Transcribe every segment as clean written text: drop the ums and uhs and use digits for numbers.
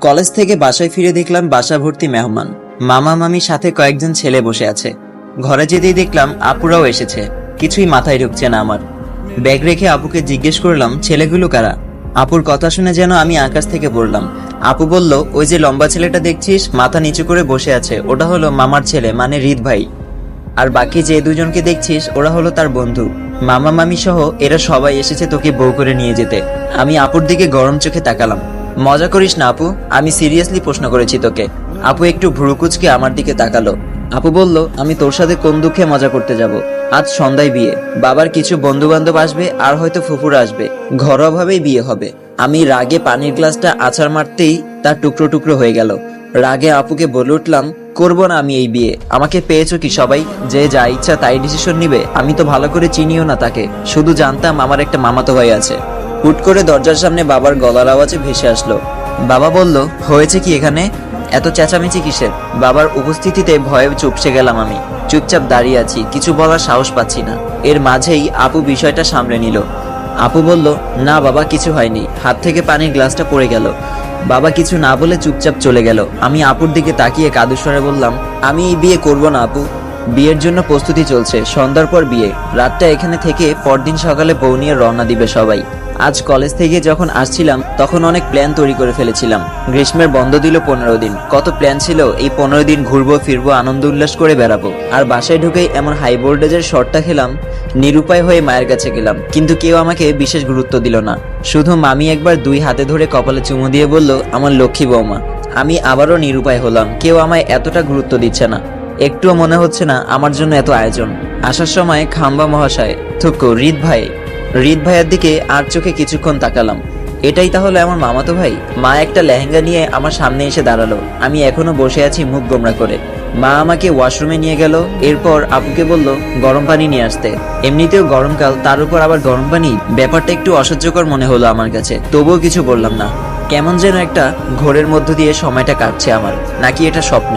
College থেকে বাসায় ফিরে দেখলাম বাসা ভর্তি মেহমান। মামা মামির সাথে কয়েকজন ছেলে বসে আছে। ঘরে যেতেই দেখলাম আপুরাও এসেছে। কিছুই মাথায় ঢুকছে না আমার। ব্যাগ রেখে আপুকে জিজ্ঞেস করলাম, ছেলেগুলো কারা? আপুর কথা শুনে যেন আমি আকাশ থেকে পড়লাম। আপু বলল, ওই যে লম্বা ছেলেটা দেখছিস মাথা নিচু করে বসে আছে, ওটা হলো মামার ছেলে, মানে রিদ ভাই। আর বাকি যে দুজনকে দেখছিস ওরা হলো তার বন্ধু। মামা মামি সহ এরা সবাই এসেছে তোকে বউ করে নিয়ে যেতে। আমি আপুর দিকে গরম চোখে তাকালাম। মজা করিস না আপু, আমি সিরিয়াসলি প্রশ্ন করেছি তোকে। আপু একটু ভ্রুকুচকে আমার দিকে তাকালো। আপু বলল, আমি তোর সাথে কোন দুঃখে মজা করতে যাব? আজ সন্ধ্যায় বিয়ে, বাবার কিছু বন্ধু বান্ধব আসবে আর হয়তো ফুফুরা আসবে, ঘরোয়াভাবেই বিয়ে হবে। আমি রাগে পানির গ্লাসটা আছাড় মারতেই তার টুকরো টুকরো হয়ে গেল। রাগে আপুকে বলে উঠলাম, করব না আমি এই বিয়ে। আমাকে পেয়েছো কি সবাই? যে যা ইচ্ছা তাই ডিসিশন নিবে? আমি তো ভালো করে চিনিও না তাকে, শুধু জানতাম আমার একটা মামাতো ভাই আছে। হুট করে দরজার সামনে বাবার গলার আওয়াজে ভেসে আসলো। বাবা বলল, হয়েছে কি এখানে? এত চেঁচামেচি কিসের? বাবার উপস্থিতিতে ভয়ে চুপসে গেলাম আমি। চুপচাপ দাঁড়িয়ে আছি, কিছু বলার সাহস পাচ্ছি না। এর মাঝেই আপু বিষয়টা সামলে নিল। আপু বলল, না বাবা কিছু হয়নি, হাত থেকে পানির গ্লাসটা পড়ে গেল। বাবা কিছু না বলে চুপচাপ চলে গেল। আমি আপুর দিকে তাকিয়ে কাঁদো স্বরে বললাম, আমি এই বিয়ে করব না আপু। বিয়ের জন্য প্রস্তুতি চলছে, সন্ধ্যার পর বিয়ে। রাতটা এখানে থেকে পরদিন সকালে বউ নিয়ে রওনা দিবে সবাই। আজ কলেজ থেকে যখন আসছিলাম তখন অনেক প্ল্যান তৈরি করে ফেলেছিলাম। গ্রীষ্মের বন্ধ দিল 15 দিন। কত প্ল্যান ছিল, এই 15 দিন ঘুরবো ফিরবো, আনন্দ উল্লাস করে বেড়াবো। আর বাসায় ঢুকেই এমন হাই ভোল্টেজের শটটা খেলাম। নিরুপায় হয়ে মায়ের কাছে গেলাম, কিন্তু কেউ আমাকে বিশেষ গুরুত্ব দিল না। শুধু মামি একবার 2 হাতে ধরে কপালে চুমু দিয়ে বলল, আমার লক্ষ্মী বৌমা। আমি আবারও নিরুপায় হলাম, কেউ আমায় এতটা গুরুত্ব দিচ্ছে না। একটুও মনে হচ্ছে না আমার জন্য এত আয়োজন। আসার সময় খাম্বা মহাশয়, থুকু রিদ ভাইয়ের দিকে আর চোখে কিছুক্ষণ তাকালাম। এটাই তাহলে আমার মামাতো ভাই? মা একটা লেহেঙ্গা নিয়ে আমার সামনে এসে দাঁড়ালো। আমি এখনো বসে আছি মুখ গোমড়া করে। মা আমাকে ওয়াশরুমে নিয়ে গেল। এরপর আপুকে বলল গরম পানি নিয়ে আসতে। এমনিতেও গরমকাল, তার উপর আবার গরম পানি, ব্যাপারটা একটু অসহ্যকর মনে হলো আমার কাছে। তবুও কিছু বললাম না। কেমন যেন একটা ঘোরের মধ্য দিয়ে সময়টা কাটছে আমার, নাকি এটা স্বপ্ন?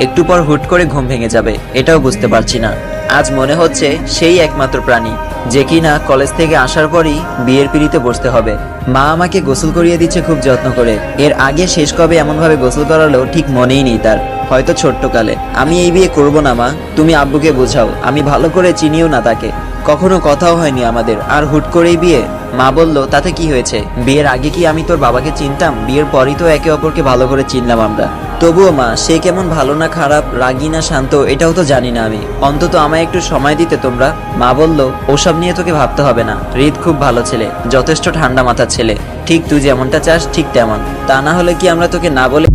একটু পর হুট করে ঘুম ভেঙে যাবে, এটাও বুঝতে পারছি না। আজ মনে হচ্ছে সেই একমাত্র প্রাণী যে কিনা কলেজ থেকে আসার পরই বিয়ের পিঁড়িতে বসতে হবে। মা আমাকে গোসল করিয়ে দিচ্ছে খুব যত্ন করে। এর আগে শেষ কবে এমনভাবে গোসল করালো ঠিক মনেই নেই তার, হয়তো ছোট্টকালে। আমি এই বিয়ে করব না মা, তুমি আব্বুকে বোঝাও। আমি ভালো করে চিনিও না তাকে, কখনো কথাও হয়নি আমাদের, আর হুট করেই বিয়ে। মা বলল, তাতে কি হয়েছে? বিয়ের আগে কি আমি তোর বাবাকে চিনতাম? বিয়ের পরই তো একে অপরকে ভালো করে চিনলাম আমরা। তবুও মা, সে কেমন ভালো না খারাপ, রাগী না শান্ত, এটাও তো জানি না আমি। অন্তত আমায় একটু সময় দিতে তোমরা। মা বলল, ওসব নিয়ে তোকে ভাবতে হবে না। রিদ খুব ভালো ছেলে, যথেষ্ট ঠান্ডা মাথার ছেলে। ঠিক তুই যেমনটা চাস ঠিক তেমন। তা না হলে কি আমরা তোকে না বলে